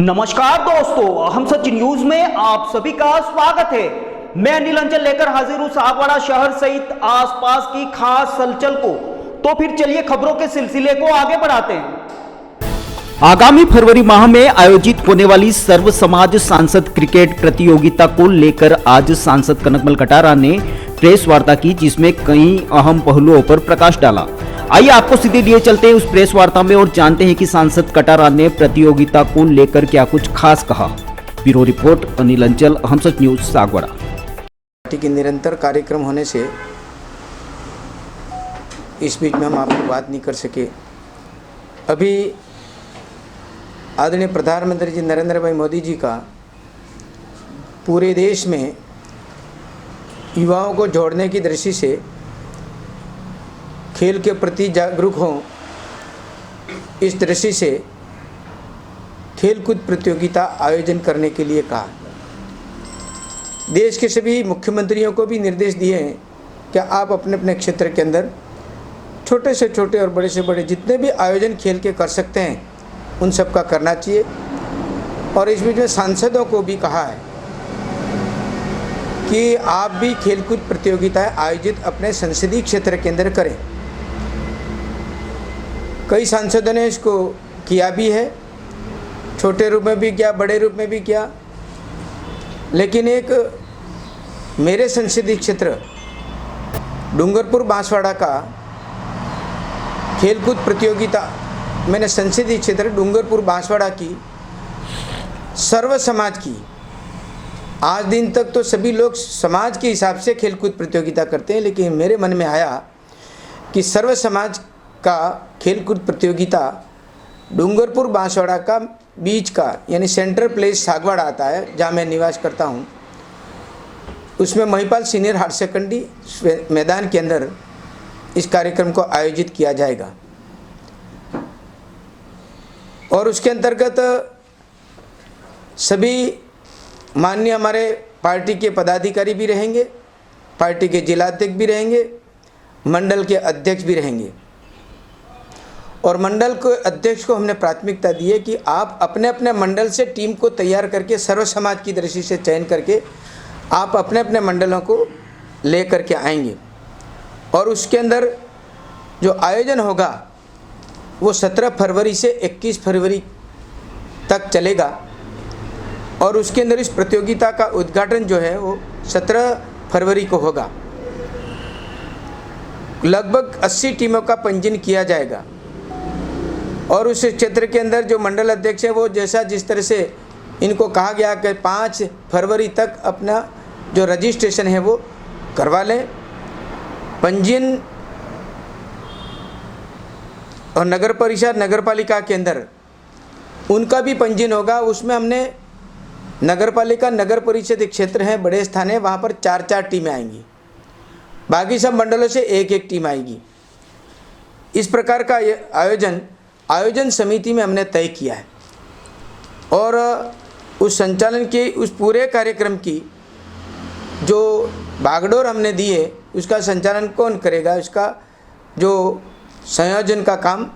नमस्कार दोस्तों, हम सच न्यूज में आप सभी का स्वागत है। मैं अनिल अंचल लेकर हाजिर हूं सागवाड़ा शहर सहित आसपास की खास हलचल को। तो फिर चलिए खबरों के सिलसिले को आगे बढ़ाते हैं। आगामी फरवरी माह में आयोजित होने वाली सर्व समाज सांसद क्रिकेट प्रतियोगिता को लेकर आज सांसद कनकमल कटारा ने प्रेस वार्ता की, जिसमें कई अहम पहलुओं पर प्रकाश डाला। आइए आपको सीधे लिए चलते हैं उस प्रेस वार्ता में और जानते हैं कि सांसद कटारा ने प्रतियोगिता को लेकर क्या कुछ खास कहा। ब्यूरो रिपोर्ट अनिल अंचल, हम सच न्यूज, सागवाड़ा। पार्टी के निरंतर कार्यक्रम होने से इस बीच में हम आपको बात नहीं कर सके। अभी आदरणीय प्रधानमंत्री जी नरेंद्र भाई मोदी जी का पूरे देश में युवाओं को जोड़ने की दृष्टि से खेल के प्रति जागरूक हों, इस दृष्टि से खेलकूद प्रतियोगिता आयोजन करने के लिए कहा। देश के सभी मुख्यमंत्रियों को भी निर्देश दिए हैं कि आप अपने अपने क्षेत्र के अंदर छोटे से छोटे और बड़े से बड़े जितने भी आयोजन खेल के कर सकते हैं उन सब का करना चाहिए। और इस बीच में सांसदों को भी कहा है कि आप भी खेलकूद प्रतियोगिताएं आयोजित अपने संसदीय क्षेत्र के अंदर करें। कई सांसदों ने इसको किया भी है, छोटे रूप में भी किया, बड़े रूप में भी किया। लेकिन एक मेरे संसदीय क्षेत्र डूंगरपुर बांसवाड़ा का खेलकूद प्रतियोगिता, मैंने संसदीय क्षेत्र डूंगरपुर बांसवाड़ा की सर्व समाज की, आज दिन तक तो सभी लोग समाज के हिसाब से खेलकूद प्रतियोगिता करते हैं, लेकिन मेरे मन में आया कि सर्व समाज का खेलकूद प्रतियोगिता डूंगरपुर बांसवाड़ा का बीच का यानी सेंट्रल प्लेस सागवाड़ा आता है, जहाँ मैं निवास करता हूँ, उसमें महिपाल सीनियर हायर सेकेंडरी मैदान के अंदर इस कार्यक्रम को आयोजित किया जाएगा। और उसके अंतर्गत सभी माननीय हमारे पार्टी के पदाधिकारी भी रहेंगे, पार्टी के जिलाध्यक्ष भी रहेंगे, मंडल के अध्यक्ष भी रहेंगे। और मंडल के अध्यक्ष को हमने प्राथमिकता दी है कि आप अपने अपने मंडल से टीम को तैयार करके सर्व समाज की दृष्टि से चयन करके आप अपने अपने मंडलों को ले करके आएंगे। और उसके अंदर जो आयोजन होगा वो 17 फरवरी से 21 फरवरी तक चलेगा। और उसके अंदर इस प्रतियोगिता का उद्घाटन जो है वो 17 फरवरी को होगा। लगभग 80 टीमों का पंजीयन किया जाएगा। और उस क्षेत्र के अंदर जो मंडल अध्यक्ष है वो जैसा जिस तरह से इनको कहा गया कि 5 फरवरी तक अपना जो रजिस्ट्रेशन है वो करवा लें। पंजीयन और नगर परिषद नगर पालिका के अंदर उनका भी पंजीयन होगा। उसमें हमने नगर पालिका नगर परिषद एक क्षेत्र है, बड़े स्थान है, वहाँ पर 4-4 टीमें आएंगी, बाकी सब मंडलों से 1-1 टीम आएगी। इस प्रकार का आयोजन समिति में हमने तय किया है। और उस संचालन के उस पूरे कार्यक्रम की जो बागडोर हमने दी है उसका संचालन कौन करेगा, उसका जो संयोजन का काम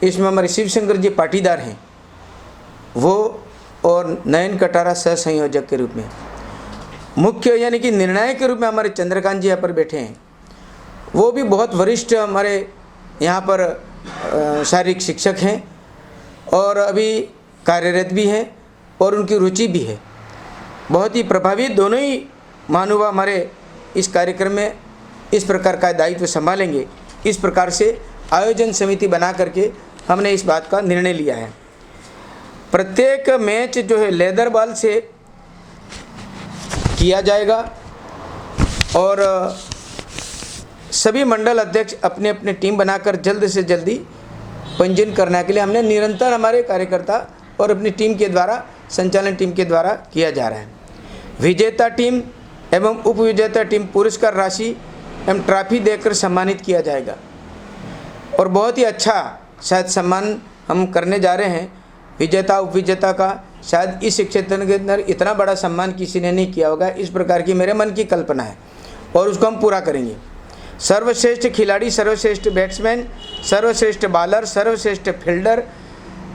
इसमें हमारे शिवशंकर जी पाटीदार हैं वो, और नयन कटारा सह संयोजक के रूप में, मुख्य यानी कि निर्णायक के रूप में हमारे चंद्रकांत जी यहाँ पर बैठे हैं। वो भी बहुत वरिष्ठ हमारे यहाँ पर शारीरिक शिक्षक हैं और अभी कार्यरत भी हैं और उनकी रुचि भी है। बहुत ही प्रभावी दोनों ही महानुभाव हमारे इस कार्यक्रम में इस प्रकार का दायित्व संभालेंगे। इस प्रकार से आयोजन समिति बना करके हमने इस बात का निर्णय लिया है। प्रत्येक मैच जो है लेदर बॉल से किया जाएगा और सभी मंडल अध्यक्ष अपने अपने टीम बनाकर जल्द से जल्दी पंजीयन करने के लिए हमने निरंतर हमारे कार्यकर्ता और अपनी टीम के द्वारा, संचालन टीम के द्वारा किया जा रहा है। विजेता टीम एवं उपविजेता टीम पुरस्कार राशि एवं ट्रॉफी देकर सम्मानित किया जाएगा। और बहुत ही अच्छा शायद सम्मान हम करने जा रहे हैं विजेता उपविजेता का। शायद इस क्षेत्र के अंदर इतना बड़ा सम्मान किसी ने नहीं किया होगा, इस प्रकार की मेरे मन की कल्पना है और उसको हम पूरा करेंगे। सर्वश्रेष्ठ खिलाड़ी, सर्वश्रेष्ठ बैट्समैन, सर्वश्रेष्ठ बॉलर, सर्वश्रेष्ठ फील्डर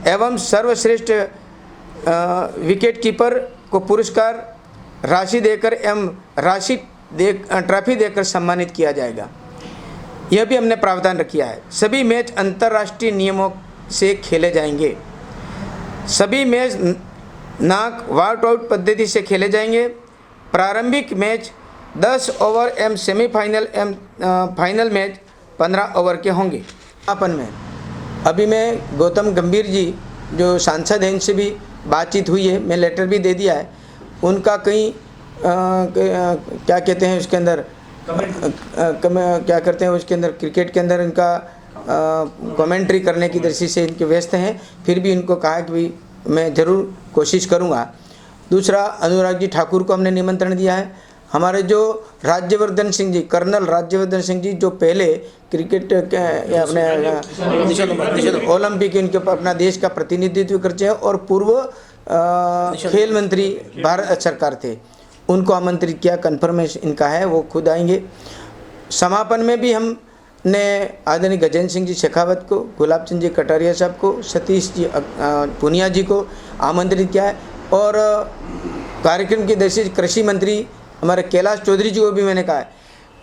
एवं सर्वश्रेष्ठ विकेट कीपर को पुरस्कार राशि देकर ट्रॉफी देकर सम्मानित किया जाएगा। यह भी हमने प्रावधान रखा है। सभी मैच अंतर्राष्ट्रीय नियमों से खेले जाएंगे। सभी मैच नॉक आउट पद्धति से खेले जाएंगे। प्रारंभिक मैच 10 ओवर एवं सेमीफाइनल एवं फाइनल मैच 15 ओवर के होंगे। अपन में अभी मैं गौतम गंभीर जी जो सांसद हैं इनसे भी बातचीत हुई है, मैं लेटर भी दे दिया है। उनका कहीं क्या कहते हैं उसके अंदर क्या करते हैं उसके अंदर क्रिकेट के अंदर इनका कमेंट्री करने की दृष्टि से इनके व्यस्त हैं। फिर भी इनको कहा कि भाई मैं ज़रूर कोशिश करूँगा। दूसरा, अनुराग जी ठाकुर को हमने निमंत्रण दिया है। हमारे जो राज्यवर्धन सिंह जी, कर्नल राज्यवर्धन सिंह जी जो पहले क्रिकेट अपने ओलंपिक इनके अपना देश का प्रतिनिधित्व करते हैं और पूर्व खेल मंत्री भारत सरकार थे, उनको आमंत्रित किया। कन्फर्मेशन इनका है, वो खुद आएंगे। समापन में भी हमने आदरणीय गजेंद्र सिंह जी शेखावत को, गुलाब चंद जी कटारिया साहब को, सतीश जी पुनिया जी को आमंत्रित किया है। और कार्यक्रम की दृष्टि से कृषि मंत्री हमारे कैलाश चौधरी जी को भी मैंने कहा है,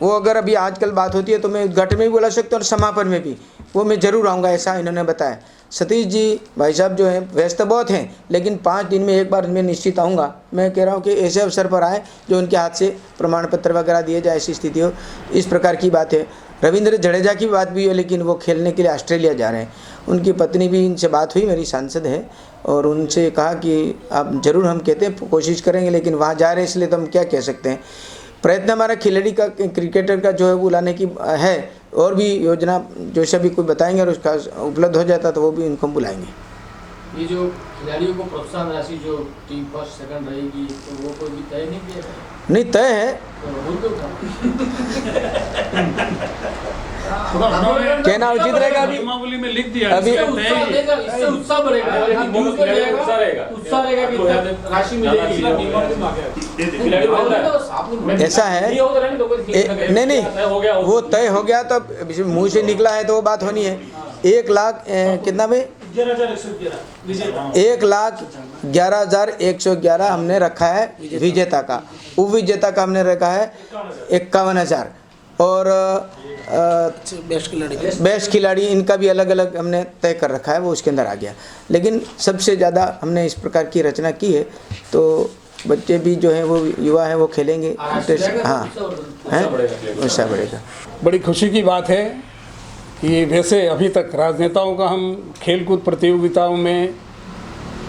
वो अगर अभी आजकल बात होती है तो मैं उद्घाटन में भी बुला सकता हूँ और समापन में भी वो मैं ज़रूर आऊँगा, ऐसा इन्होंने बताया। सतीश जी भाई साहब जो हैं व्यस्त बहुत हैं, लेकिन 5 दिन में एक बार मैं निश्चित आऊँगा। मैं कह रहा हूँ कि ऐसे अवसर पर आए जो उनके हाथ से प्रमाण पत्र वगैरह दिए जाए, ऐसी स्थिति हो। इस प्रकार की बात है। रविंद्र जडेजा की बात भी है, लेकिन वो खेलने के लिए ऑस्ट्रेलिया जा रहे हैं। उनकी पत्नी भी इनसे बात हुई, मेरी सांसद है, और उनसे कहा कि आप ज़रूर, हम कहते हैं कोशिश करेंगे, लेकिन वहाँ जा रहे हैं इसलिए तो हम क्या कह सकते हैं। प्रयत्न हमारा खिलाड़ी का, क्रिकेटर का जो है वो लाने की है, और भी योजना जो से भी कोई बताएंगे और उसका उपलब्ध हो जाता तो वो भी इनको बुलाएंगे। ये जो खिलाड़ियों को प्रोत्साहन राशि जो टीम फर्स्ट सेकंड रहेगी तो वो कोई भी तय नहीं किया है? नहीं, तय है। कहना उचित रहेगा। अभी नियमावली में लिख दिया, अभी इससे उत्साह बढ़ेगा, उत्साह रहेगा कि राशि मिलेगी। ऐसा है, नहीं, वो तय हो गया तो मुंह से निकला है तो वो बात होनी है। 1 लाख कितना भाई, 1,11,111 हमने रखा है विजेता का। उप विजेता का हमने रखा है 51,000 और बेस्ट खिलाड़ी इनका भी अलग अलग हमने तय कर रखा है, वो उसके अंदर आ गया। लेकिन सबसे ज़्यादा हमने इस प्रकार की रचना की है तो बच्चे भी जो हैं वो युवा हैं वो खेलेंगे। हाँ, उत्साह बढ़ेगा। बड़ी खुशी की बात है कि वैसे अभी तक राजनेताओं का हम खेलकूद प्रतियोगिताओं में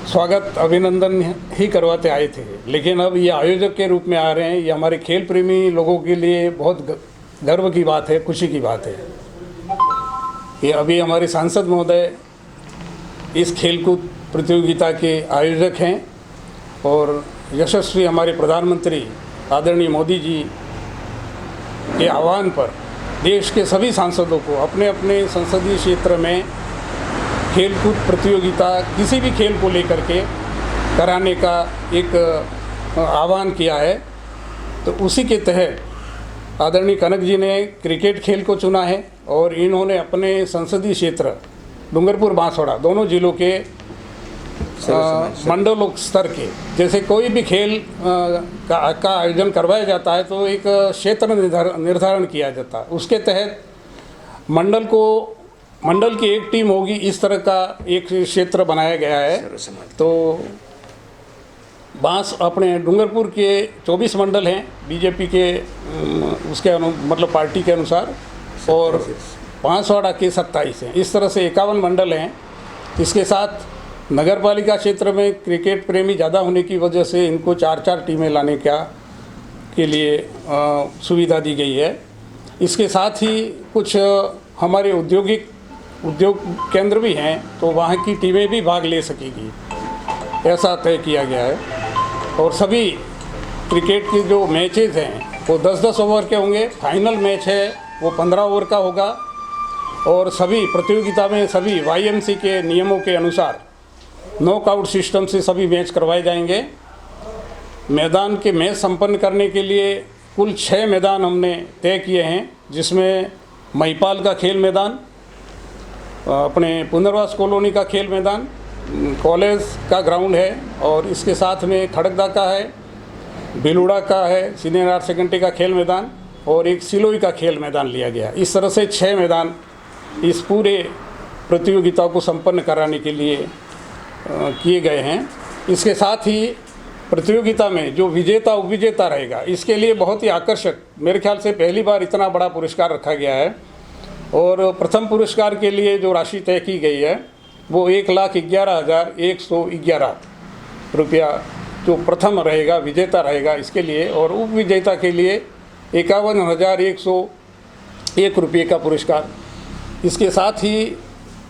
स्वागत अभिनंदन ही करवाते आए थे, लेकिन अब ये आयोजक के रूप में आ रहे हैं। ये हमारे खेल प्रेमी लोगों के लिए बहुत गर्व की बात है, खुशी की बात है। ये अभी हमारे सांसद महोदय इस खेलकूद प्रतियोगिता के आयोजक हैं और यशस्वी हमारे प्रधानमंत्री आदरणीय मोदी जी के आह्वान पर देश के सभी सांसदों को अपने अपने संसदीय क्षेत्र में खेलकूद प्रतियोगिता किसी भी खेल को लेकर के कराने का एक आह्वान किया है। तो उसी के तहत आदरणीय कनक जी ने क्रिकेट खेल को चुना है और इन्होंने अपने संसदीय क्षेत्र डूंगरपुर बांसवाड़ा दोनों जिलों के मंडलों स्तर के, जैसे कोई भी खेल का आयोजन करवाया जाता है तो एक क्षेत्र निर्धारण किया जाता है। उसके तहत मंडल की एक टीम होगी, इस तरह का एक क्षेत्र बनाया गया है। तो अपने डूंगरपुर के 24 मंडल हैं बीजेपी के उसके मतलब पार्टी के अनुसार, और बांसवाड़ा के 27 हैं। इस तरह से 51 मंडल हैं। इसके साथ नगर पालिका क्षेत्र में क्रिकेट प्रेमी ज़्यादा होने की वजह से इनको 4-4 टीमें लाने के लिए सुविधा दी गई है। इसके साथ ही कुछ हमारे उद्योग केंद्र भी हैं तो वहाँ की टीमें भी भाग ले सकेगी, ऐसा तय किया गया है। और सभी क्रिकेट के जो मैचेस हैं वो 10-10 ओवर के होंगे। फाइनल मैच है वो 15 ओवर का होगा और सभी प्रतियोगिता में सभी YMC के नियमों के अनुसार नॉकआउट सिस्टम से सभी मैच करवाए जाएंगे। मैदान के मैच संपन्न करने के लिए कुल 6 मैदान हमने तय किए हैं, जिसमें महिपाल का खेल मैदान, अपने पुनर्वास कॉलोनी का खेल मैदान, कॉलेज का ग्राउंड है और इसके साथ में खड़गदा का है, बेलूड़ा का है, सीनियर हायर सेकेंडरी का खेल मैदान और एक सिलोई का खेल मैदान लिया गया। इस तरह से 6 मैदान इस पूरे प्रतियोगिता को संपन्न कराने के लिए किए गए हैं। इसके साथ ही प्रतियोगिता में जो विजेता उपविजेता रहेगा, इसके लिए बहुत ही आकर्षक, मेरे ख्याल से पहली बार इतना बड़ा पुरस्कार रखा गया है। और प्रथम पुरस्कार के लिए जो राशि तय की गई है वो 1,11,111 रुपया जो प्रथम रहेगा, विजेता रहेगा इसके लिए, और उप विजेता के लिए 51,101 रुपये का पुरस्कार। इसके साथ ही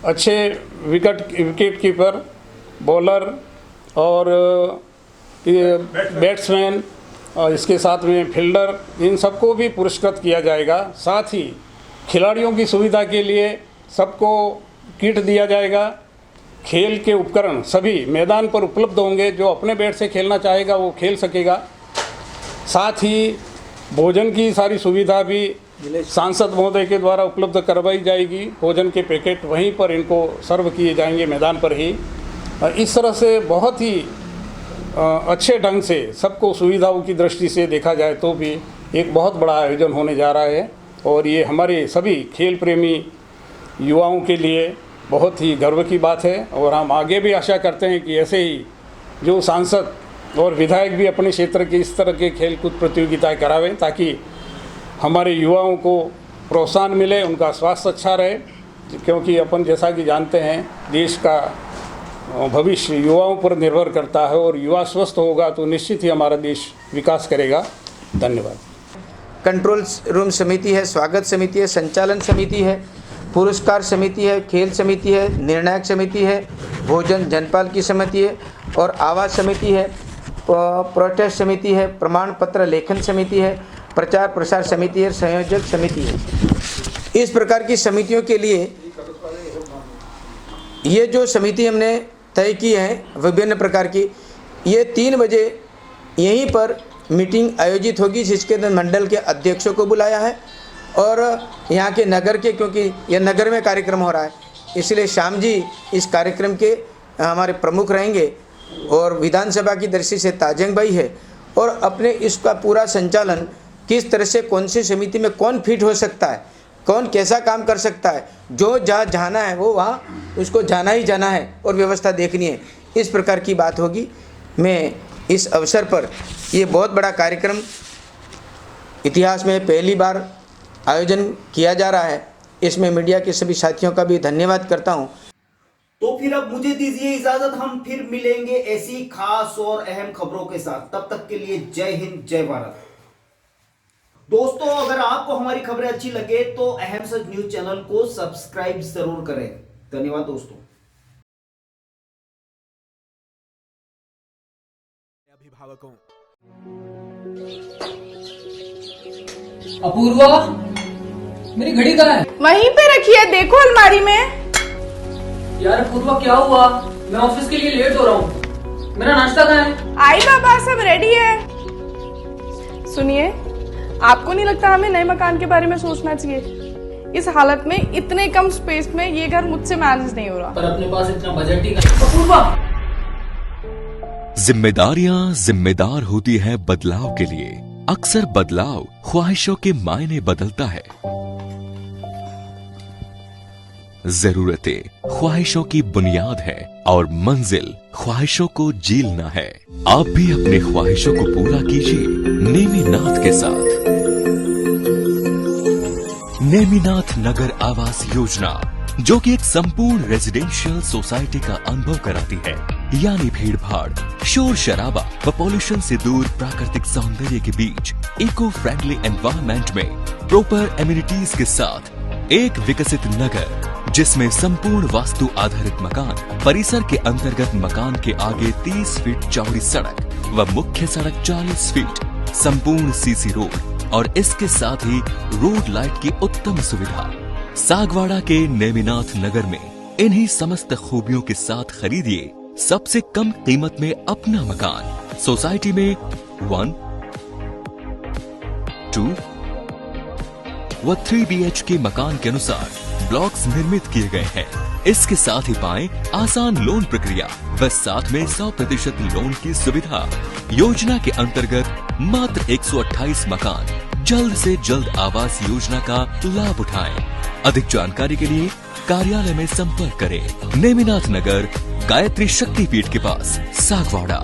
अच्छे विकेट कीपर, बॉलर और बैट्समैन और इसके साथ में फील्डर, इन सबको भी पुरस्कृत किया जाएगा। साथ ही खिलाड़ियों की सुविधा के लिए सबको किट दिया जाएगा। खेल के उपकरण सभी मैदान पर उपलब्ध होंगे, जो अपने बैट से खेलना चाहेगा वो खेल सकेगा। साथ ही भोजन की सारी सुविधा भी सांसद महोदय के द्वारा उपलब्ध करवाई जाएगी। भोजन के पैकेट वहीं पर इनको सर्व किए जाएंगे मैदान पर ही। इस तरह से बहुत ही अच्छे ढंग से सबको सुविधाओं की दृष्टि से देखा जाए तो भी एक बहुत बड़ा आयोजन होने जा रहा है और ये हमारे सभी खेल प्रेमी युवाओं के लिए बहुत ही गर्व की बात है। और हम आगे भी आशा करते हैं कि ऐसे ही जो सांसद और विधायक भी अपने क्षेत्र के इस तरह के खेलकूद प्रतियोगिताएं करावें, ताकि हमारे युवाओं को प्रोत्साहन मिले, उनका स्वास्थ्य अच्छा रहे। क्योंकि अपन जैसा कि जानते हैं देश का भविष्य युवाओं पर निर्भर करता है और युवा स्वस्थ होगा तो निश्चित ही हमारा देश विकास करेगा। धन्यवाद। कंट्रोल रूम समिति है, स्वागत समिति है, संचालन समिति है, पुरस्कार समिति है, खेल समिति है, निर्णायक समिति है, भोजन जनपाल की समिति है और आवास समिति है, प्रोटेस्ट समिति है, प्रमाण पत्र लेखन समिति है, प्रचार प्रसार समिति है, संयोजक समिति है। इस प्रकार की समितियों के लिए ये जो समिति हमने तय की है विभिन्न प्रकार की, ये 3 बजे यहीं पर मीटिंग आयोजित होगी, जिसके अंदर मंडल के अध्यक्षों को बुलाया है और यहाँ के नगर के, क्योंकि यह नगर में कार्यक्रम हो रहा है इसलिए श्याम जी इस कार्यक्रम के हमारे प्रमुख रहेंगे और विधानसभा की दृष्टि से ताजंग भाई है। और अपने इसका पूरा संचालन किस तरह से कौन सी समिति में कौन फिट हो सकता है, कौन कैसा काम कर सकता है, जो जहाँ जाना है वो वहाँ उसको जाना ही जाना है और व्यवस्था देखनी है, इस प्रकार की बात होगी। मैं इस अवसर पर ये बहुत बड़ा कार्यक्रम इतिहास में पहली बार आयोजन किया जा रहा है, इसमें मीडिया के सभी साथियों का भी धन्यवाद करता हूँ। तो फिर अब मुझे दीजिए इजाजत, हम फिर मिलेंगे ऐसी खास और अहम खबरों के साथ। तब तक के लिए जय हिंद, जय भारत। दोस्तों, अगर आपको हमारी खबरें अच्छी लगे तो अहम सच न्यूज चैनल को सब्सक्राइब जरूर करें। धन्यवाद दोस्तों। अभिभावकों, अपूर्वा, मेरी घड़ी कहाँ है? वहीं पे रखी है, देखो अलमारी में। यार अपूर्वा क्या हुआ? मैं ऑफिस के लिए लेट हो रहा हूँ। मेरा नाश्ता कहाँ है? आई बाबा, सब रेडी है। सुनिए, आपको नहीं लगता हमें नए मकान के बारे में सोचना चाहिए? इस हालत में इतने कम स्पेस में ये घर मुझसे मैनेज नहीं हो रहा। पर अपने पास इतना बजट ही नहीं। अपूर्वा, जिम्मेदारियां जिम्मेदार होती है बदलाव के लिए। अक्सर बदलाव ख्वाहिशों के मायने बदलता है। जरूरतें ख्वाहिशों की बुनियाद है और मंजिल ख्वाहिशों को जीलना है। आप भी अपने ख्वाहिशों को पूरा कीजिए नेमीनाथ के साथ। नेमीनाथ नगर आवास योजना, जो कि एक संपूर्ण रेजिडेंशियल सोसाइटी का अनुभव कराती है, यानी भीड़ भाड़, शोर शराबा व पॉल्यूशन से दूर प्राकृतिक सौंदर्य के बीच इको फ्रेंडली एनवायरनमेंट में प्रॉपर एमिनिटीज के साथ एक विकसित नगर, जिसमें संपूर्ण वास्तु आधारित मकान, परिसर के अंतर्गत मकान के आगे 30 फीट चौड़ी सड़क व मुख्य सड़क 40 फीट, संपूर्ण सीसी रोड और इसके साथ ही रोड लाइट की उत्तम सुविधा। सागवाड़ा के नेमीनाथ नगर में इन्हीं समस्त खूबियों के साथ खरीदिए सबसे कम कीमत में अपना मकान। सोसाइटी में 1, 2 व 3 BHK मकान के अनुसार ब्लॉक्स निर्मित किए गए हैं। इसके साथ ही पाएं आसान लोन प्रक्रिया व साथ में 100% लोन की सुविधा। योजना के अंतर्गत मात्र 128 मकान। जल्द से जल्द आवास योजना का लाभ उठाएं। अधिक जानकारी के लिए कार्यालय में संपर्क करें। नेमिनाथ नगर, गायत्री शक्तिपीठ के पास, सागवाड़ा।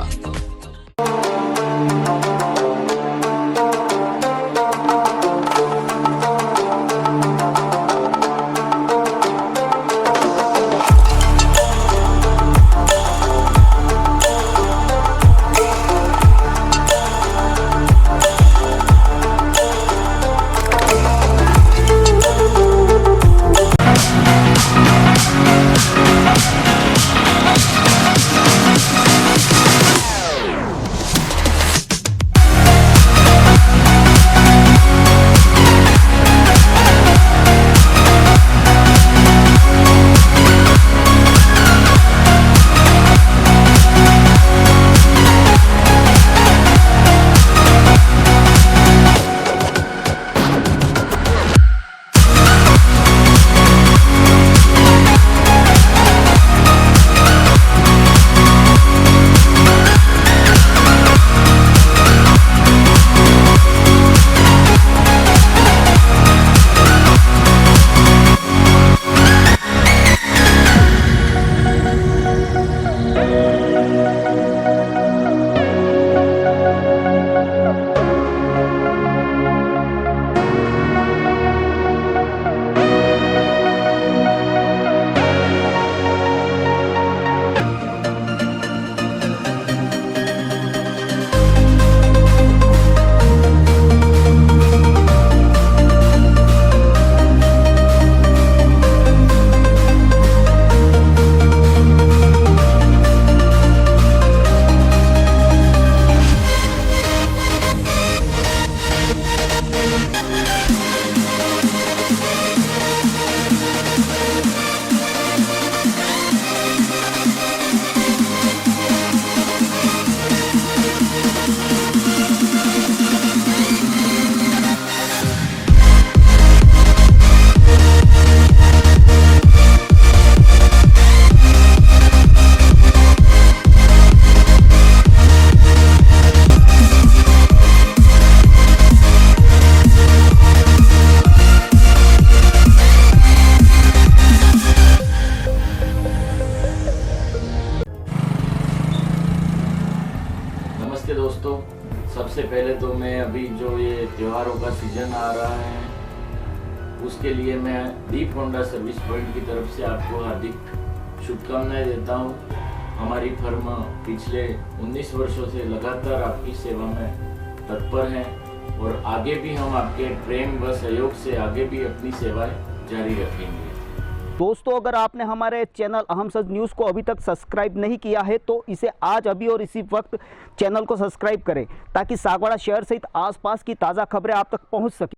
नमस्ते दोस्तों, सबसे पहले तो मैं अभी जो ये त्योहारों का सीजन आ रहा है उसके लिए मैं दीप होंडा सर्विस पॉइंट की तरफ से आपको हार्दिक शुभकामनाएं देता हूं। हमारी फर्म पिछले 19 वर्षों से लगातार आपकी सेवा में तत्पर है और आगे भी हम आपके प्रेम व सहयोग से आगे भी अपनी सेवाएं जारी रखेंगे। दोस्तों, अगर आपने हमारे चैनल अहम सच न्यूज़ को अभी तक सब्सक्राइब नहीं किया है तो इसे आज अभी और इसी वक्त चैनल को सब्सक्राइब करें ताकि सागवाड़ा शहर सहित आसपास की ताज़ा खबरें आप तक पहुंच सके।